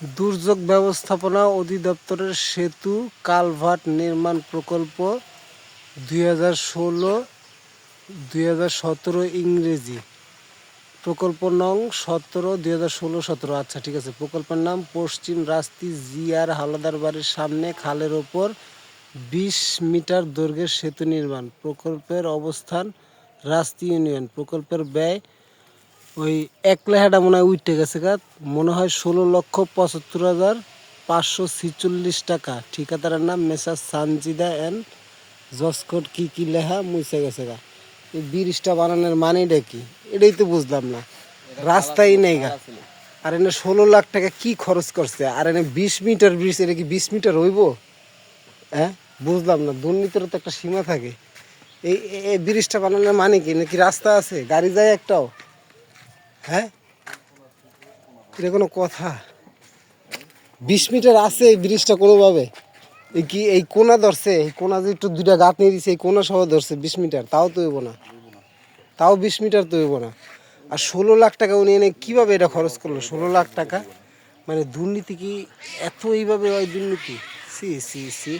দুর্যোগ ব্যবস্থাপনা অধিদপ্তরের সেতু কালভার্ট নির্মাণ প্রকল্প 2016-2017 ইংরেজি। প্রকল্প নং 17 2016-17। আচ্ছা ঠিক আছে। প্রকল্পের নাম পশ্চিম রাস্তি জিআর হালদার বাড়ির সামনে খালের ওপর 20 মিটার দৈর্ঘ্যের সেতু নির্মাণ। প্রকল্পের অবস্থান রাস্তি ইউনিয়ন। প্রকল্পের ব্যয় ওই এক লেখাটা মনে হয় উঠে গেছে মনে হয় 16,75,546 টাকা। ঠিকাদারের নাম মেসার সানজিদা অ্যান্ড জসকোট। কি লেখা মুছে গেছে এই ব্রিজটা বানানোর মানেটা কি এটাই তো বুঝলাম না। রাস্তাই নেই আর এনে 16 লাখ টাকা কি খরচ করছে। আর এনে 20 মিটার ব্রিজ, এটা কি 20 মিটার হইব? হ্যাঁ বুঝলাম না। দুর্নীতির তো একটা সীমা থাকে। এই ব্রিজটা বানানোর মানে কি? নাকি রাস্তা আছে, গাড়ি যায় একটাও? হ্যাঁ এটা কোনো কথা? 20 মিটার আছে এই ব্রিজটা কোনোভাবে? এই কোনা ধরছে, এই কোনা যে একটু দুইটা গাঁত নিয়ে দিছে, এই কোনা সহ ধরছে 20 মিটার, তাও তো হইব না। তাও 20 মিটার তো হইব না। আর 16 লাখ টাকা উনি এনে কীভাবে এটা খরচ করলো? 16 লাখ টাকা মানে দুর্নীতি কি এত এইভাবে হয়? দুর্নীতি সি সি সি